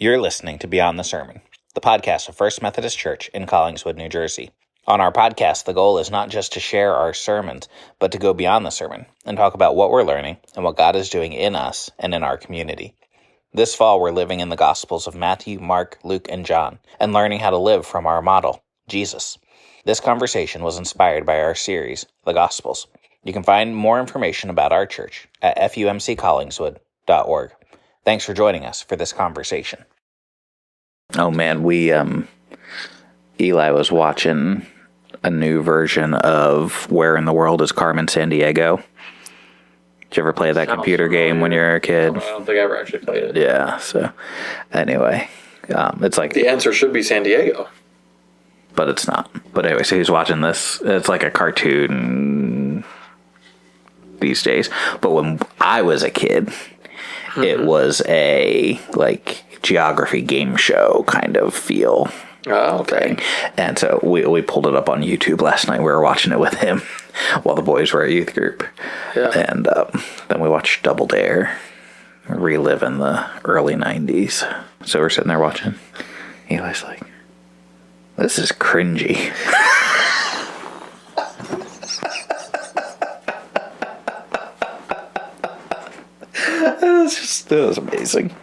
You're listening to Beyond the Sermon, the podcast of First Methodist Church in Collingswood, New Jersey. On our podcast, the goal is not just to share our sermons, but to go beyond the sermon and talk about what we're learning and what God is doing in us and in our community. This fall, we're living in the Gospels of Matthew, Mark, Luke, and John, and learning how to live from our model, Jesus. This conversation was inspired by our series, The Gospels. You can find more information about our church at fumccollingswood.org. Thanks for joining us for this conversation. Oh man, Eli was watching a new version of Where in the World is Carmen Sandiego? Did you ever play that computer game when you were a kid? I don't think I ever actually played it. Yeah, so anyway, it's like... The answer should be San Diego. But it's not. But anyway, so he's watching this. It's like a cartoon these days. But when I was a kid, it was a like geography game show kind of feel. Oh, okay. Thing. And so we pulled it up on YouTube last night. We were watching it with him while the boys were at youth group. Yeah. And then we watched Double Dare, relive in the early 90s. So we're sitting there watching. Eli's like, this is cringy. It was amazing.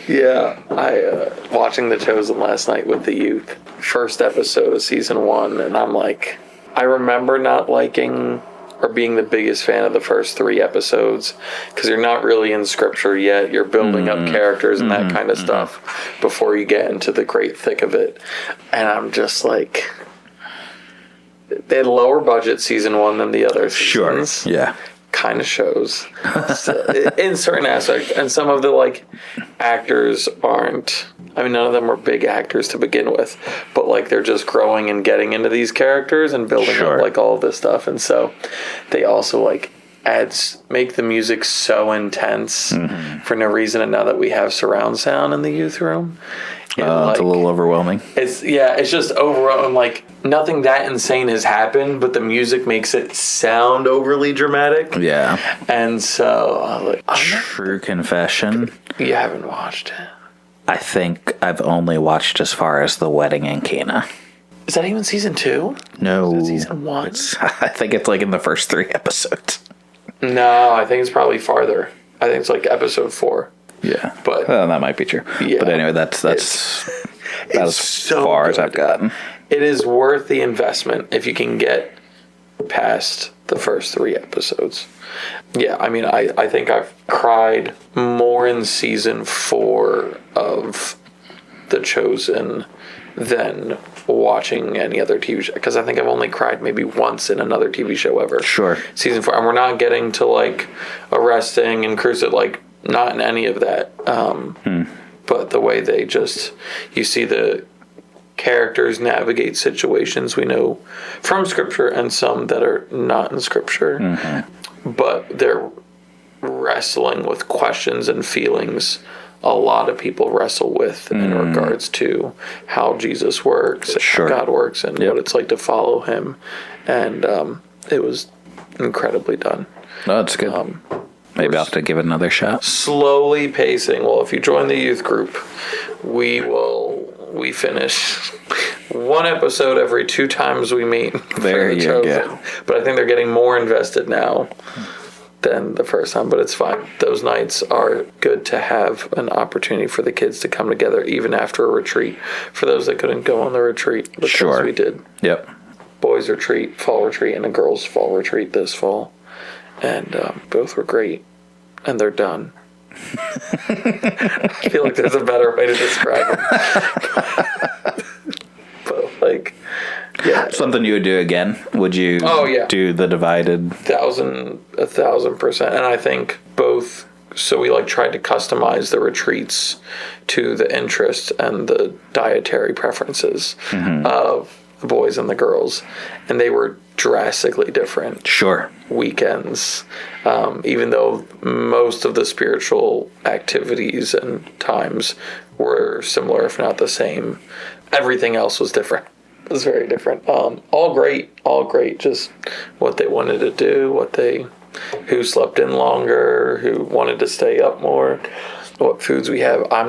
Yeah, I watching The Chosen last night with the youth. First episode of season 1, and I'm like, I remember not liking or being the biggest fan of the first 3 episodes because you're not really in scripture yet. You're building up characters and that kind of stuff before you get into the great thick of it. And I'm just like, they had lower budget season 1 than the other seasons. Sure. Yeah. Kind of shows in certain aspects, and some of the like actors aren't. I mean, none of them were big actors to begin with, but like they're just growing and getting into these characters and building up like all of this stuff, and so they also like make the music so intense for no reason. And now that we have surround sound in the youth room, it's a little overwhelming. It's just overwhelming. Like nothing that insane has happened, but the music makes it sound overly dramatic. Yeah. And so, true confession. You haven't watched it. I think I've only watched as far as the wedding in Cana. Is that even season 2? No. Is that season 1? I think it's like in the first 3 episodes. No, I think it's probably farther. I think it's like episode 4. Yeah, but that might be true. Yeah. But anyway, that's as so far good. As I've gotten. It is worth the investment if you can get past the first 3 episodes. Yeah, I mean, I think I've cried more in season 4 of The Chosen than watching any other TV show, because I think I've only cried maybe once in another TV show ever. Sure. Season 4, and we're not getting to like arresting and crucifix, like not in any of that. But the way they you see the characters navigate situations we know from scripture and some that are not in scripture, but they're wrestling with questions and feelings a lot of people wrestle with in regards to how Jesus works, how God works, and what it's like to follow him. And it was incredibly done. No, it's good. Maybe I'll have to give it another shot. Slowly pacing. Well, if you join the youth group, we finish 1 episode every 2 times we meet. There you go. But I think they're getting more invested now than the first time, but it's fine. Those nights are good to have an opportunity for the kids to come together, even after a retreat, for those that couldn't go on the retreat, because we did. Yep. Boys retreat, fall retreat, and a girls fall retreat this fall, and both were great, and they're done. I feel like there's a better way to describe them. But like, yeah. Something you would do again? Would you do the divided? 1,000%. And I think both, so we like tried to customize the retreats to the interests and the dietary preferences of the boys and the girls. And they were drastically different. Sure. Weekends. Even though most of the spiritual activities and times were similar, if not the same, everything else was different. It was very different. All great. Just what they wanted to do, who slept in longer, who wanted to stay up more. what foods we have. I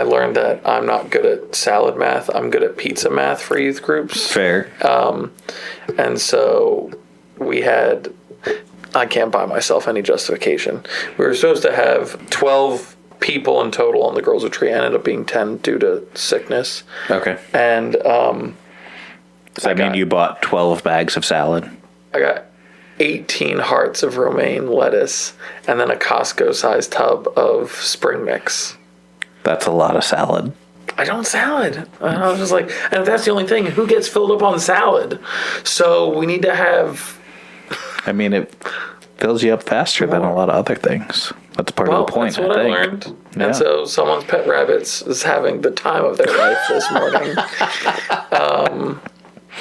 learned that I'm not good at salad math. I'm good at pizza math for youth groups. Fair. And so we had, I can't buy myself any justification. We were supposed to have 12 people in total on the girls' retreat. Ended up being 10 due to sickness. Okay. And Does that mean you bought 12 bags of salad? I got 18 hearts of romaine lettuce and then a Costco-sized tub of spring mix. That's a lot of salad. I don't salad. And I was just like, and if that's the only thing, who gets filled up on salad? So we need to have... I mean, it fills you up faster than a lot of other things. That's part of the point, that's what I learned. Yeah. And so someone's pet rabbits is having the time of their life this morning.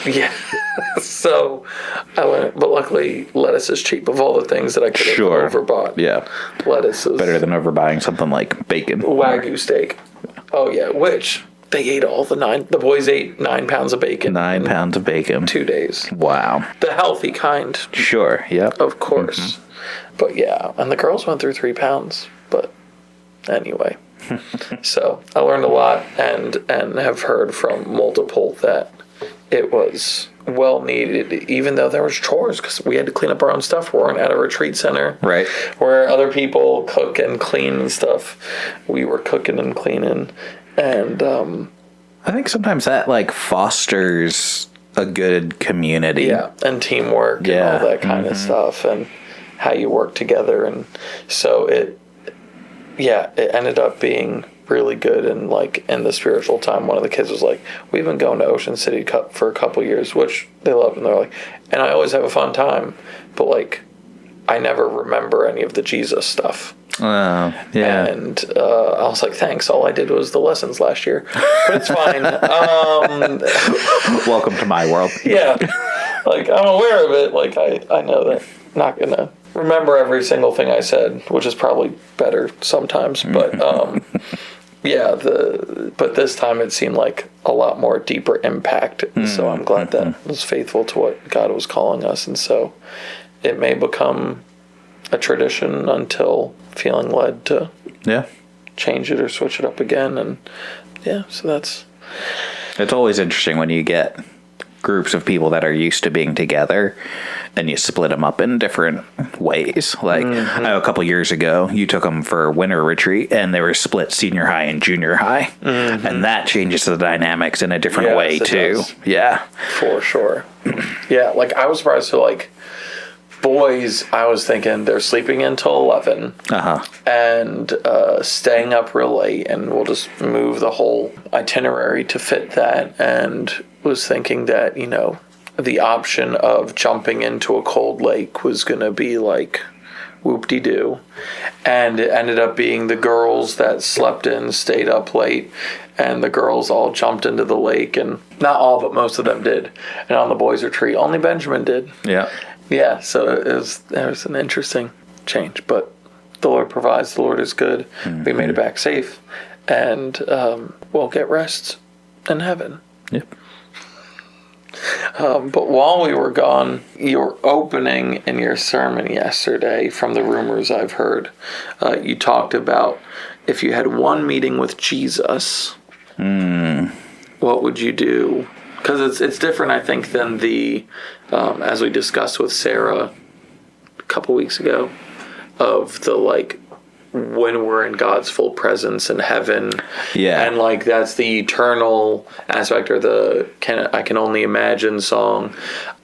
Yeah. So I went, but luckily lettuce is cheap. Of all the things that I could have overbought. Yeah. Lettuce is better than overbuying something like bacon. Wagyu steak. Oh yeah, which they ate the boys ate 9 pounds of bacon. 9 pounds of bacon. 2 days. Wow. The healthy kind. Sure, yep. Of course. Mm-hmm. But yeah, and the girls went through 3 pounds. But anyway. So I learned a lot and have heard from multiple that it was well needed, even though there was chores, because we had to clean up our own stuff. We weren't at a retreat center, right, where other people cook and clean and stuff. We were cooking and cleaning, and I think sometimes that like fosters a good community, and teamwork, and all that kind of stuff, and how you work together, and so it ended up being really good. And like in the spiritual time, one of the kids was like, we've been going to Ocean City Cup for a couple years, which they love, and they're like, and I always have a fun time, but like I never remember any of the Jesus stuff. Yeah. And I was like, thanks, all I did was the lessons last year, but it's fine. Welcome to my world. Yeah, like I'm aware of it, like I know that I'm not gonna remember every single thing I said, which is probably better sometimes, but but this time it seemed like a lot more deeper impact. So I'm glad that I was faithful to what God was calling us. And so it may become a tradition until feeling led to change it or switch it up again. And so it's always interesting when you get groups of people that are used to being together and you split them up in different ways. Like I know a couple years ago you took them for winter retreat and they were split senior high and junior high, and that changes the dynamics in a different way too. Does. Yeah, for sure. Yeah, like I was surprised to like boys, I was thinking they're sleeping until 11 and staying up real late, and we'll just move the whole itinerary to fit that. And was thinking that, you know, the option of jumping into a cold lake was going to be like whoop-de-doo. And it ended up being the girls that slept in, stayed up late, and the girls all jumped into the lake. And not all, but most of them did. And on the boys' retreat, only Benjamin did. Yeah, so it was an interesting change. But the Lord provides, the Lord is good. We made it back safe. And we'll get rest in heaven. Yep. But while we were gone, your opening in your sermon yesterday, from the rumors I've heard, you talked about if you had one meeting with Jesus, what would you do? Because it's different, I think, than the, as we discussed with Sarah a couple weeks ago, of the like, when we're in God's full presence in heaven, and like that's the eternal aspect, or the I can only imagine song.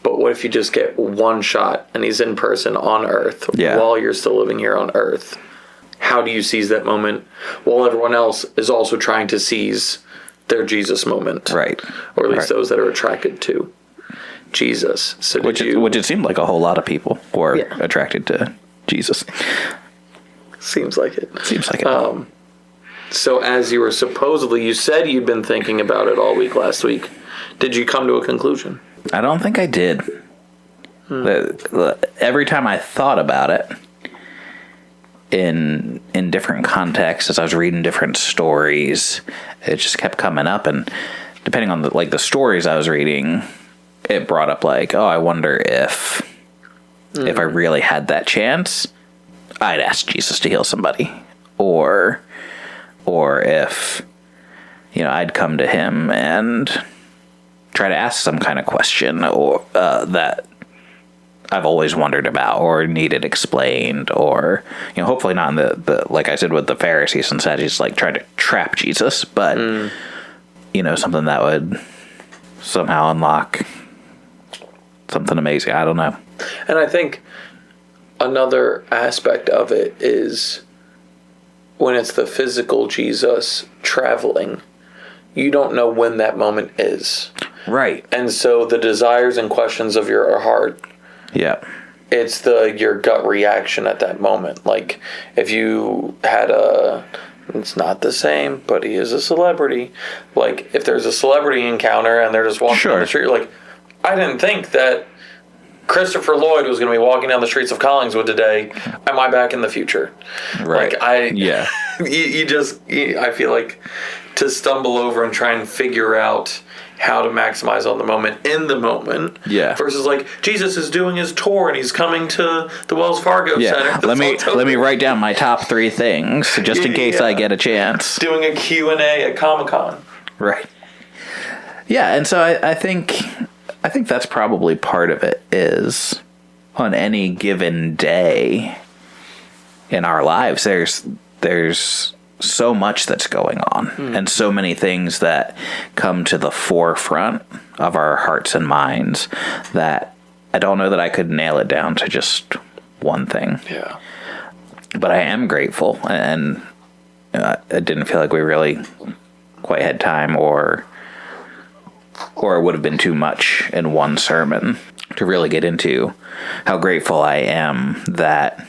But what if you just get one shot and he's in person on earth while you're still living here on earth? How do you seize that moment while everyone else is also trying to seize their Jesus moment, right? Or at least those that are attracted to Jesus. So which it seemed like a whole lot of people were attracted to Jesus. Seems like it. So as you were you said you'd been thinking about it all week last week. Did you come to a conclusion? I don't think I did. Every time I thought about it in different contexts, as I was reading different stories, it just kept coming up. And depending on the stories I was reading, it brought up like, oh, I wonder if I really had that chance, I'd ask Jesus to heal somebody. Or or if, I'd come to him and try to ask some kind of question or that I've always wondered about or needed explained, or hopefully not in the like I said with the Pharisees and Sadducees, like trying to trap Jesus, but something that would somehow unlock something amazing. I don't know. And I think another aspect of it is when it's the physical Jesus traveling, you don't know when that moment is. Right. And so the desires and questions of your heart, it's your gut reaction at that moment. Like if you had it's not the same, but he is a celebrity. Like if there's a celebrity encounter and they're just walking down the street, you're like, I didn't think that Christopher Lloyd was going to be walking down the streets of Collingswood today. Am I back in the future? Right. I feel like to stumble over and try and figure out how to maximize on the moment in the moment. Yeah. Versus like Jesus is doing his tour and he's coming to the Wells Fargo Center. Let me write down my top 3 things just in case I get a chance. Doing a Q&A at Comic-Con. Right. Yeah, and so I think that's probably part of it, is on any given day in our lives there's so much that's going on and so many things that come to the forefront of our hearts and minds that I don't know that I could nail it down to just one thing. Yeah. But I am grateful, and I didn't feel like we really quite had time or it would have been too much in one sermon to really get into how grateful I am that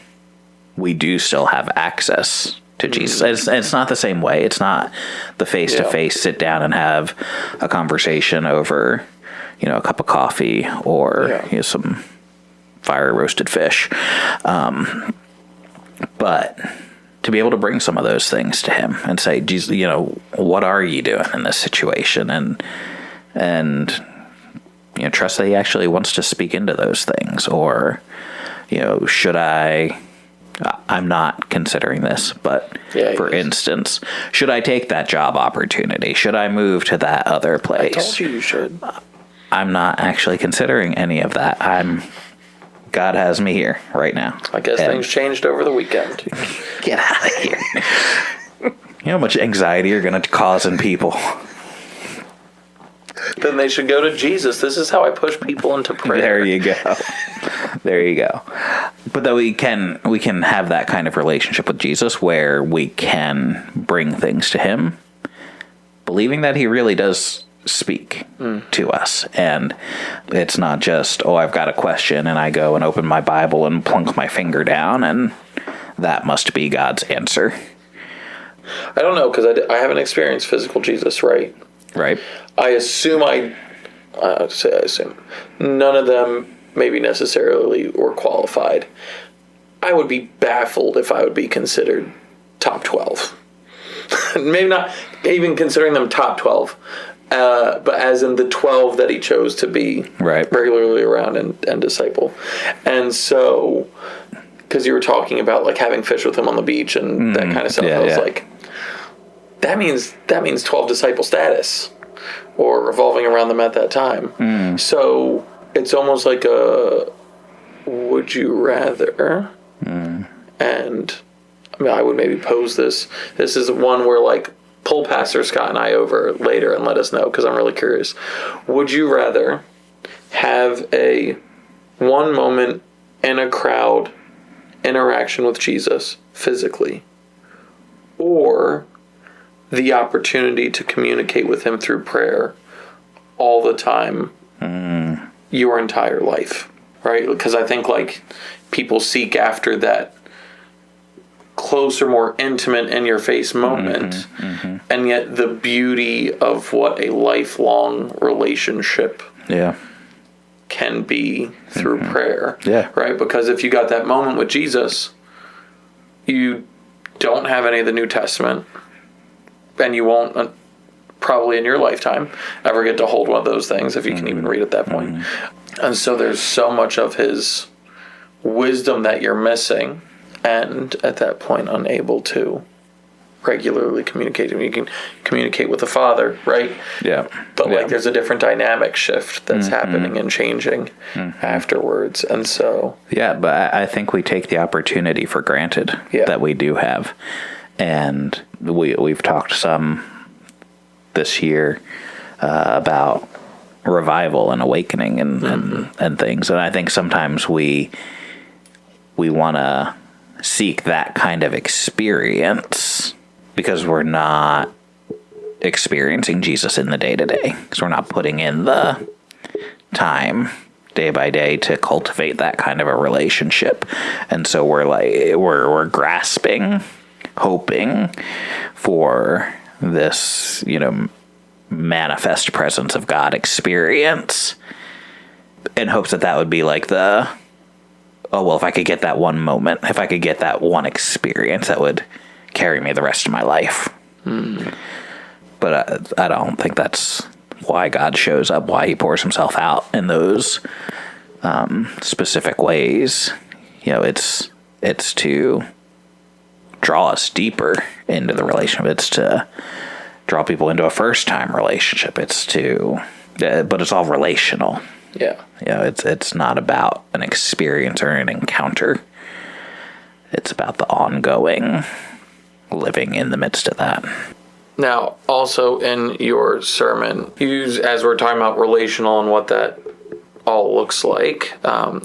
we do still have access to Jesus. It's not the same way. It's not the face-to-face sit down and have a conversation over, a cup of coffee or some fire roasted fish. But to be able to bring some of those things to him and say, Jesus, what are you doing in this situation? And trust that he actually wants to speak into those things. Or, should I'm not considering this, but for instance, should I take that job opportunity? Should I move to that other place? I told you should. I'm not actually considering any of that. God has me here right now. I guess things changed over the weekend. Get out of here. You know how much anxiety you're going to cause in people. Then they should go to Jesus. This is how I push people into prayer. There you go. There you go. But that we can have that kind of relationship with Jesus where we can bring things to him, believing that he really does speak to us. And it's not just, I've got a question and I go and open my Bible and plunk my finger down and that must be God's answer. I don't know, because I haven't experienced physical Jesus, right? Right. I assume none of them maybe necessarily were qualified. I would be baffled if I would be considered top 12. Maybe not even considering them top 12, but as in the 12 that he chose to be regularly around and disciple. And so, because you were talking about like having fish with him on the beach and that kind of stuff, I was like, that means 12 disciple status, or revolving around them at that time. So it's almost like a would you rather. And I mean, I would maybe pose this. This is one where like pull Pastor Scott and I over later and let us know, because I'm really curious. Would you rather have a one moment in a crowd interaction with Jesus physically, or the opportunity to communicate with him through prayer all the time, your entire life, right? Because I think like people seek after that closer, more intimate, in your face moment, and yet the beauty of what a lifelong relationship can be through prayer, right? Because if you got that moment with Jesus, you don't have any of the New Testament, and you won't probably in your lifetime ever get to hold one of those things, if you can even read at that point. And so there's so much of his wisdom that you're missing, and at that point unable to regularly communicating. You can communicate with the Father, right? Yeah. But like there's a different dynamic shift that's happening and changing afterwards. And so Yeah, but I think we take the opportunity for granted that we do have. And we've talked some this year about revival and awakening and things. And I think sometimes we want to seek that kind of experience because we're not experiencing Jesus in the day-to-day, because we're not putting in the time day by day to cultivate that kind of a relationship. And so we're grasping, hoping for this, manifest presence of God experience in hopes that would be like if I could get that one moment, if I could get that one experience, that would carry me the rest of my life. But I don't think that's why God shows up, why he pours himself out in those specific ways. It's to draw us deeper into the relationship. It's to draw people into a first-time relationship. But it's all relational. yeah. It's not about an experience or an encounter. It's about the ongoing living in the midst of that. Now, also in your sermon, as we're talking about relational and what that all looks like,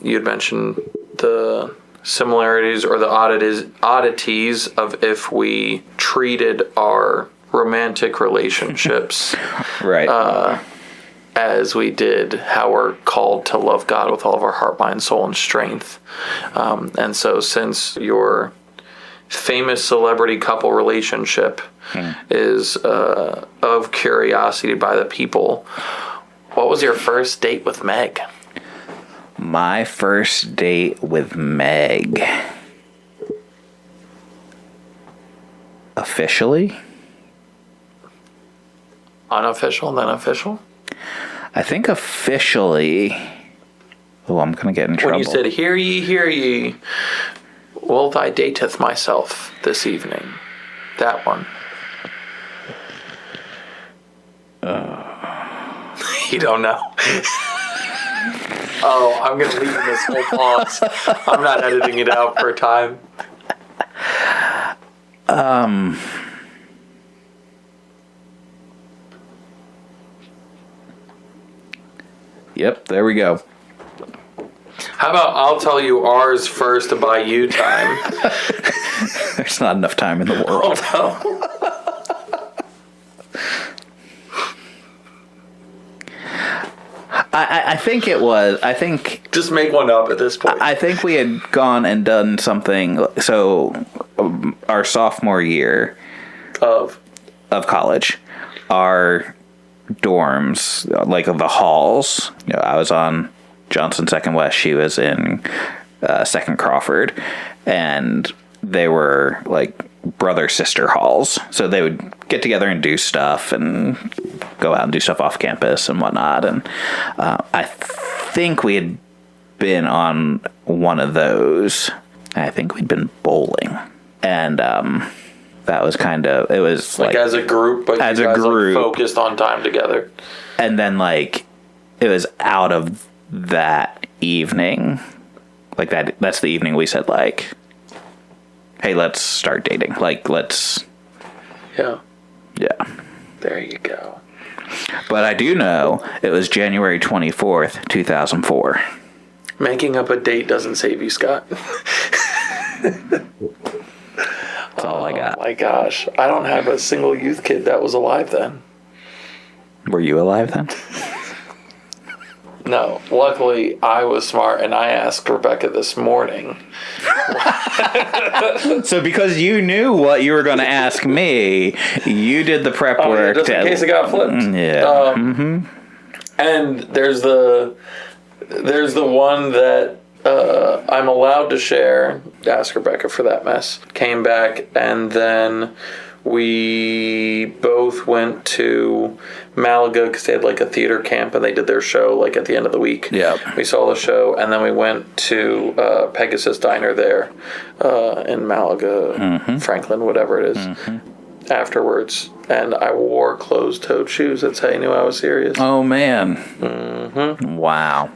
you had mentioned the similarities or the oddities of if we treated our romantic relationships Right. as we did how we're called to love God with all of our heart, mind, soul, and strength. And so since your famous celebrity couple relationship is of curiosity by the people, what was your first date with Meg? My first date with Meg, officially? Unofficial and then official? I think officially. Oh, I'm going to get in trouble. When you said, hear ye, will thy dateth myself this evening. That one. You don't know. Oh, I'm going to leave in this whole pause. I'm not editing it out for time. Yep, there we go. How about I'll tell you ours first to buy you time? There's not enough time in the world. Oh, no. I think it was. I think Just make one up at this point. I think we had gone and done something. So, our sophomore year Of college, our dorms, like the halls. I was on Johnson Second West. She was in Second Crawford, and they were like brother-sister halls. So they would get together and do stuff and go out and do stuff off campus and whatnot. And I think we had been on one of those. I think we'd been bowling. And that was kind of, it was like as a group, but as you a guys group. like focused on time together. And then like it was out of that evening. Like that's the evening we said like, hey, let's start dating. Like, let's... Yeah. Yeah. There you go. But I do know it was January 24th, 2004. Making up a date doesn't save you, Scott. That's all I got. Oh my gosh. I don't have a single youth kid that was alive then. Were you alive then? No. Luckily, I was smart and I asked Rebecca this morning. So because you knew what you were going to ask me, you did the prep work. Just in case it got flipped. Yeah. And there's the one that I'm allowed to share. Ask Rebecca for that mess. Came back, and then we both went to Malaga because they had like a theater camp and they did their show like at the end of the week. Yeah. We saw the show, and then we went to Pegasus Diner there in Malaga, Franklin, whatever it is. afterwards, and I wore closed-toed shoes. That's how you knew I was serious. Oh, man. Mm-hmm. Wow.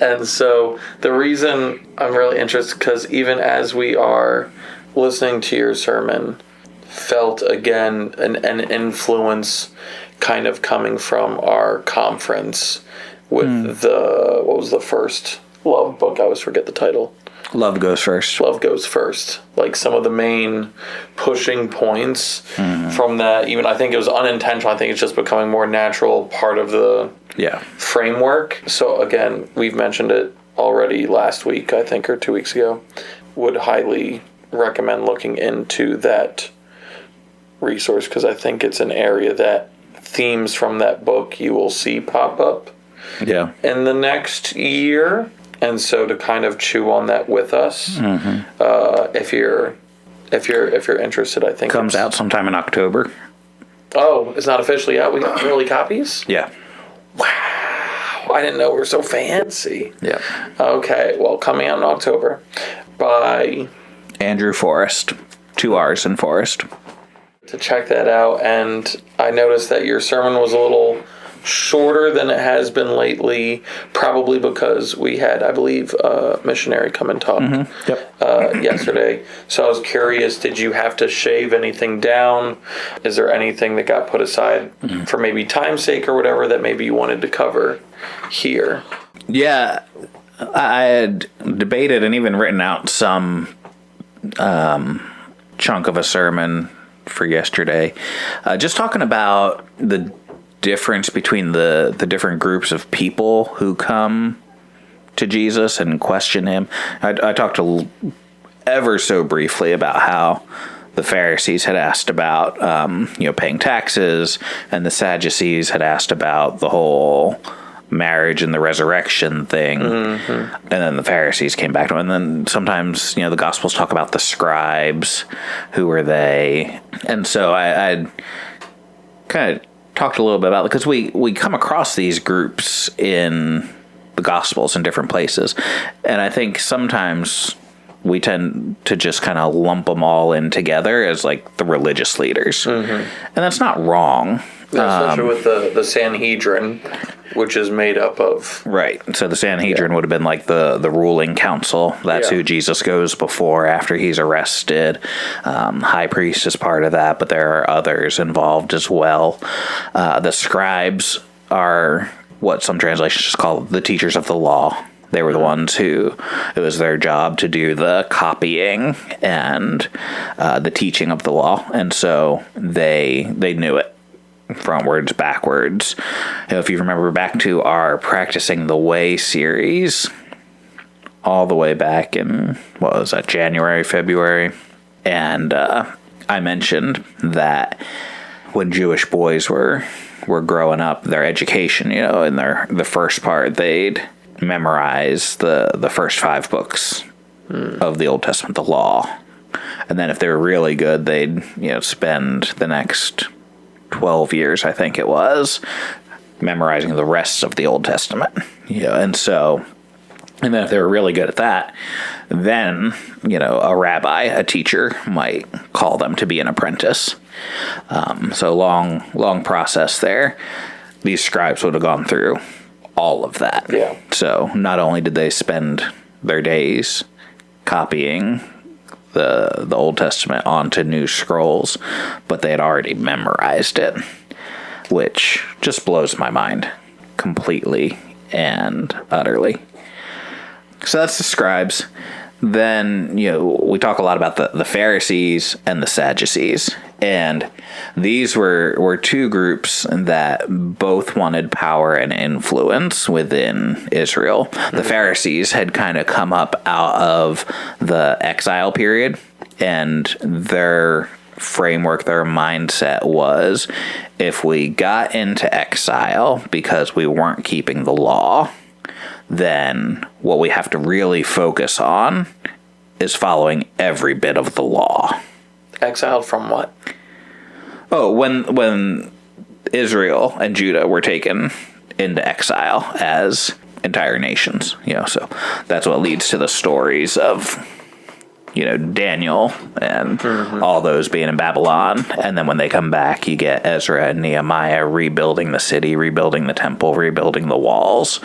And so the reason I'm really interested, because even as we are listening to your sermon, felt again an influence kind of coming from our conference with what was the first love book? I always forget the title. Love Goes First. Love Goes First. Like some of the main pushing points from that, even I think it was unintentional. I think it's just becoming more natural part of the framework. So again, we've mentioned it already last week, I think, or 2 weeks ago. Would highly recommend looking into that resource, because I think it's an area that themes from that book you will see pop up in the next year. And so to kind of chew on that with us, if you're interested, I think comes out sometime in October. Oh, it's not officially out. We got early copies. Yeah. Wow, I didn't know we were so fancy. Yeah. Okay, well, coming out in October by Andrew Forrest, 2 R's in Forrest. To check that out, and I noticed that your sermon was a little shorter than it has been lately, probably because we had, I believe, a missionary come and talk yesterday. So I was curious, did you have to shave anything down? Is there anything that got put aside for maybe time's sake or whatever that maybe you wanted to cover here? Yeah, I had debated and even written out some chunk of a sermon for yesterday, just talking about the difference between the different groups of people who come to Jesus and question him. I talked ever so briefly about how the Pharisees had asked about paying taxes, and the Sadducees had asked about the whole marriage and the resurrection thing, and then the Pharisees came back to him. And then sometimes the Gospels talk about the scribes. Who were they? And so I kind of talked a little bit about it, because we come across these groups in the Gospels in different places, and I think sometimes we tend to just kind of lump them all in together as like the religious leaders, and that's not wrong. Especially with the Sanhedrin, which is made up of... Right. So the Sanhedrin would have been like the ruling council. That's who Jesus goes before after he's arrested. High priest is part of that, but there are others involved as well. The scribes are what some translations just call the teachers of the law. They were the ones who, it was their job to do the copying and the teaching of the law. And so they knew it frontwards, backwards. If you remember back to our Practicing the Way series, all the way back in, what was that, January, February? And I mentioned that when Jewish boys were growing up, their education, in the first part, they'd memorize the first 5 books of the Old Testament, the law. And then if they were really good, they'd spend the next 12 years, I think it was, memorizing the rest of the Old Testament. And then if they were really good at that, then, a rabbi, a teacher, might call them to be an apprentice. So long process there. These scribes would have gone through all of that. Yeah. So not only did they spend their days copying the Old Testament onto new scrolls, but they had already memorized it, which just blows my mind completely and utterly. So that's the scribes. Then, we talk a lot about the Pharisees and the Sadducees, and these were 2 groups that both wanted power and influence within Israel. The Pharisees had kind of come up out of the exile period, and their framework, their mindset was, if we got into exile because we weren't keeping the law, then what we have to really focus on is following every bit of the law. Exiled from what? Oh, when Israel and Judah were taken into exile as entire nations, so that's what leads to the stories of Daniel and all those being in Babylon. And then when they come back, you get Ezra and Nehemiah rebuilding the city, rebuilding the temple, rebuilding the walls,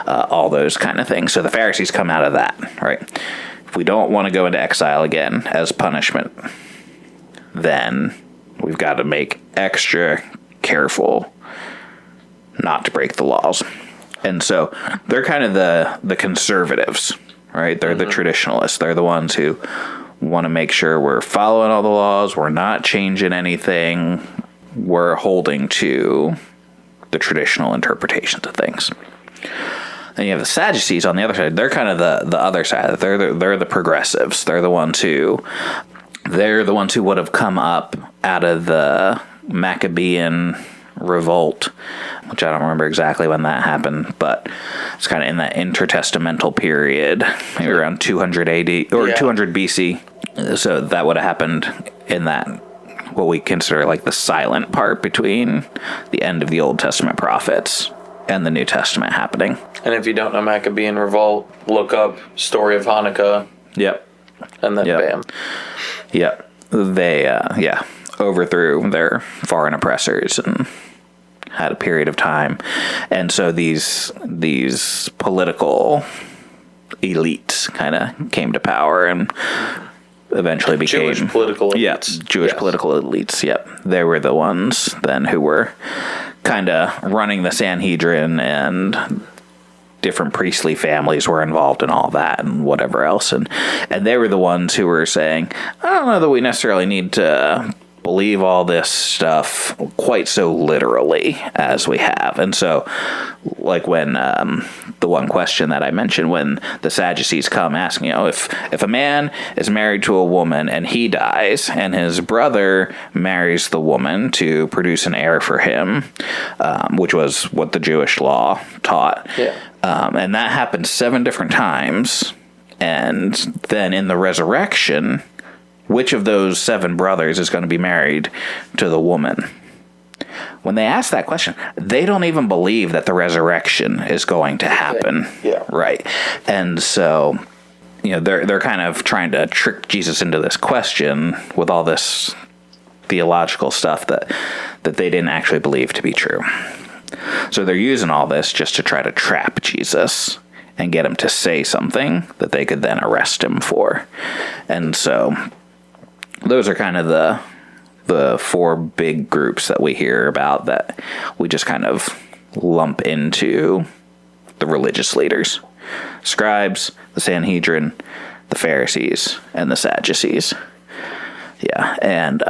all those kind of things. So the Pharisees come out of that, right? If we don't want to go into exile again as punishment, then we've got to make extra careful not to break the laws. And so they're kind of the conservatives, right? They're the traditionalists. They're the ones who want to make sure we're following all the laws, we're not changing anything, we're holding to the traditional interpretations of things. Then you have the Sadducees on the other side. They're kind of the other side. They're the progressives. They're the ones who would have come up out of the Maccabean revolt, which I don't remember exactly when that happened, but it's kind of in that intertestamental period, maybe around 200 AD or 200 BC. So that would have happened in that, what we consider like the silent part between the end of the Old Testament prophets and the New Testament happening. And if you don't know Maccabean revolt, look up Story of Hanukkah. Yep. And then bam. Yep. They, overthrew their foreign oppressors and had a period of time. And so these political elites kind of came to power and eventually became Jewish political elites. Yeah, Jewish political elites. Yep. They were the ones then who were kind of running the Sanhedrin, and different priestly families were involved in all that and whatever else. And they were the ones who were saying, I don't know that we necessarily need to believe all this stuff quite so literally as we have. And so, like when the one question that I mentioned, when the Sadducees come asking, if a man is married to a woman and he dies and his brother marries the woman to produce an heir for him, which was what the Jewish law taught, and that happened 7 different times, and then in the resurrection, which of those 7 brothers is going to be married to the woman? When they ask that question, they don't even believe that the resurrection is going to happen. Yeah. Right. And so, they're kind of trying to trick Jesus into this question with all this theological stuff that they didn't actually believe to be true. So they're using all this just to try to trap Jesus and get him to say something that they could then arrest him for. And so those are kind of the 4 big groups that we hear about that we just kind of lump into the religious leaders. Scribes, the Sanhedrin, the Pharisees, and the Sadducees. Yeah, and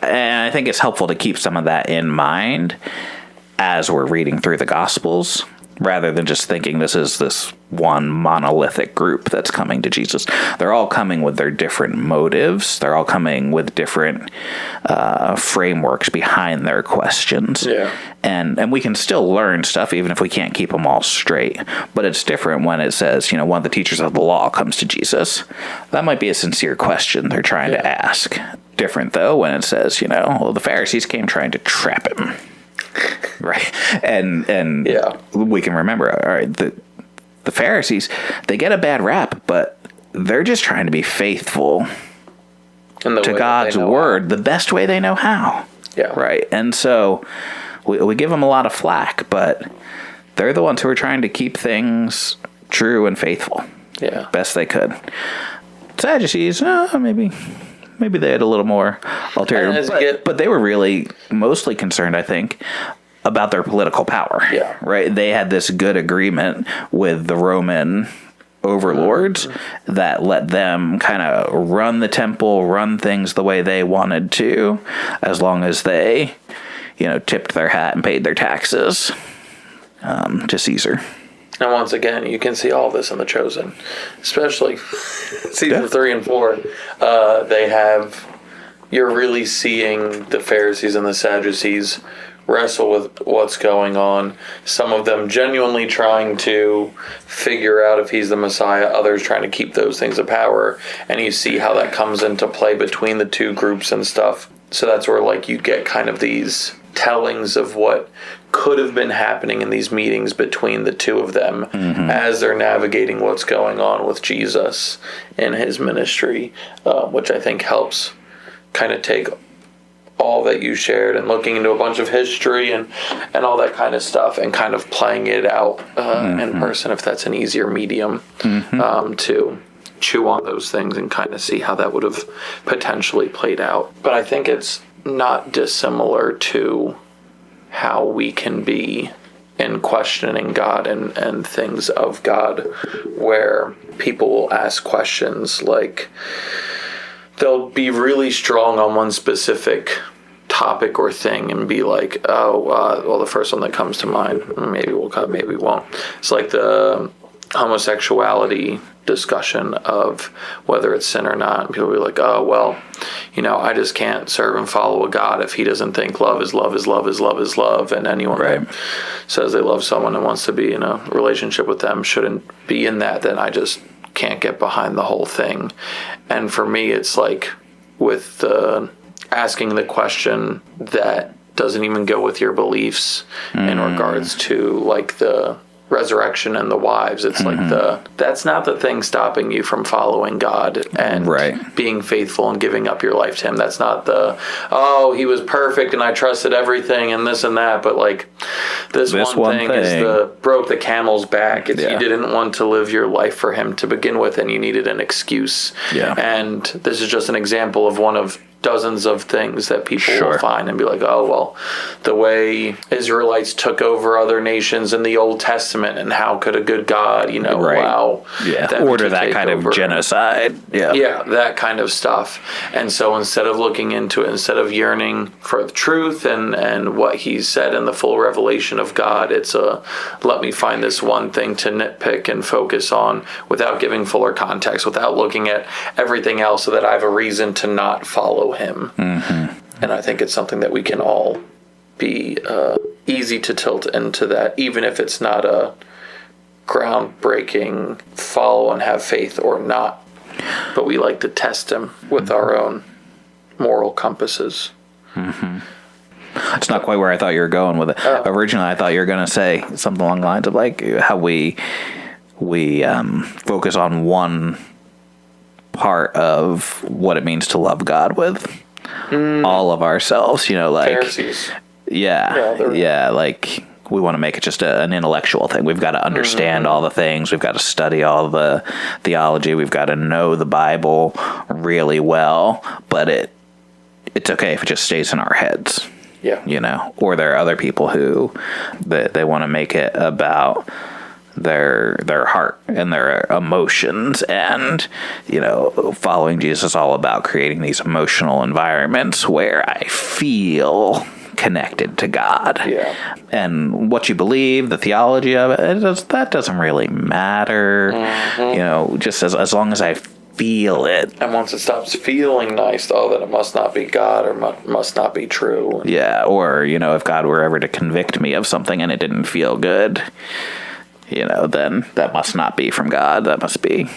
I think it's helpful to keep some of that in mind as we're reading through the Gospels, rather than just thinking this is this one monolithic group that's coming to Jesus. They're all coming with their different motives. They're all coming with different frameworks behind their questions. Yeah. And we can still learn stuff even if we can't keep them all straight. But it's different when it says, one of the teachers of the law comes to Jesus. That might be a sincere question they're trying to ask. Different, though, when it says, the Pharisees came trying to trap him. Right. And we can remember, all right, the Pharisees, they get a bad rap, but they're just trying to be faithful to God's word the best way they know how. Yeah. Right. And so we give them a lot of flack, but they're the ones who are trying to keep things true and faithful. Yeah. Best they could. Sadducees, maybe they had a little more ulterior, but they were really mostly concerned, I think, about their political power. Yeah. Right? They had this good agreement with the Roman overlords that let them kind of run the temple, run things the way they wanted to, as long as they, tipped their hat and paid their taxes to Caesar. And once again, you can see all this in The Chosen, especially season 3 and 4. You're really seeing the Pharisees and the Sadducees wrestle with what's going on. Some of them genuinely trying to figure out if he's the Messiah, others trying to keep those things of power. And you see how that comes into play between the 2 groups and stuff. So that's where you get kind of these tellings of what could have been happening in these meetings between the two of them as they're navigating what's going on with Jesus in his ministry, which I think helps kind of take all that you shared and looking into a bunch of history and all that kind of stuff and kind of playing it out in person, if that's an easier medium to chew on those things and kind of see how that would have potentially played out. But I think it's not dissimilar to how we can be in questioning God and things of God, where people will ask questions like, they'll be really strong on one specific topic or thing and be like, well, the first one that comes to mind, maybe we'll cut, maybe we won't. It's like the homosexuality discussion of whether it's sin or not. And people will be like, oh, well, I just can't serve and follow a God if he doesn't think love is love is love is love is love. And anyone that says they love someone and wants to be in a relationship with them shouldn't be in that, then I just can't get behind the whole thing. And for me, it's like with asking the question that doesn't even go with your beliefs in regards to like the resurrection and the wives. It's like that's not the thing stopping you from following God and being faithful and giving up your life to him. That's not he was perfect and I trusted everything and this and that, but like this one thing is broke the camel's back. It's you didn't want to live your life for him to begin with and you needed an excuse. And this is just an example of one of dozens of things that people will find and be like, oh, well, the way Israelites took over other nations in the Old Testament, and how could a good God, allow order that kind of genocide. That kind of stuff. And so instead of looking into it, instead of yearning for the truth and what he said in the full revelation of God, it's let me find this one thing to nitpick and focus on without giving fuller context, without looking at everything else so that I have a reason to not follow him. And I think it's something that we can all be easy to tilt into that, even if it's not a groundbreaking follow and have faith or not. But we like to test him with our own moral compasses. It's not quite where I thought you were going with it. Originally, I thought you were going to say something along the lines of like how we focus on one part of what it means to love God with all of ourselves, like Pharisees. Like we want to make it just an intellectual thing. We've got to understand all the things. We've got to study all the theology. We've got to know the Bible really well, but it's okay if it just stays in our heads. Or there are other people who they want to make it about their heart and their emotions, and following Jesus is all about creating these emotional environments where I feel connected to God. And what you believe, the theology of it, that doesn't really matter. Just as long as I feel it. And once it stops feeling nice, then it must not be God or must not be true. Or if God were ever to convict me of something and it didn't feel good, then that must not be from God. That must be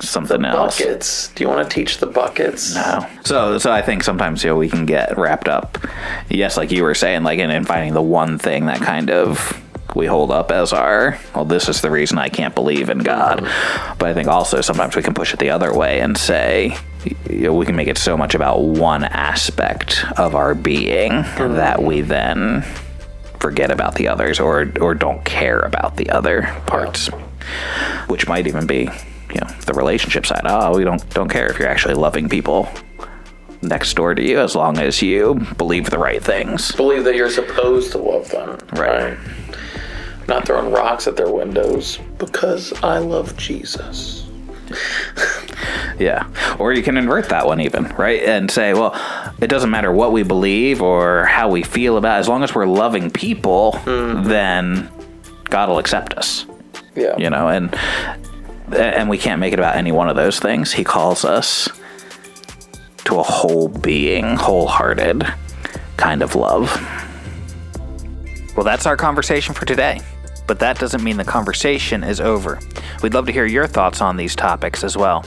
something else. Buckets. Do you want to teach the buckets? No. So I think sometimes we can get wrapped up, yes, like you were saying, like in finding the one thing that kind of we hold up as this is the reason I can't believe in God. But I think also sometimes we can push it the other way and say, we can make it so much about one aspect of our being that we then forget about the others or don't care about the other parts, which might even be the relationship side. We don't care if you're actually loving people next door to you as long as you believe the right things, believe that you're supposed to love them, right? Not throwing rocks at their windows because I love Jesus. Or you can invert that one even, right? And say, well, it doesn't matter what we believe or how we feel about it. As long as we're loving people, then God will accept us. And we can't make it about any one of those things. He calls us to a whole being, wholehearted kind of love. Well, that's our conversation for today. But that doesn't mean the conversation is over. We'd love to hear your thoughts on these topics as well.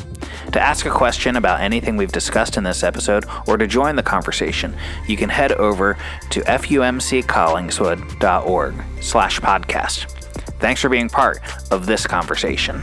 To ask a question about anything we've discussed in this episode or to join the conversation, you can head over to fumccollingswood.org/podcast. Thanks for being part of this conversation.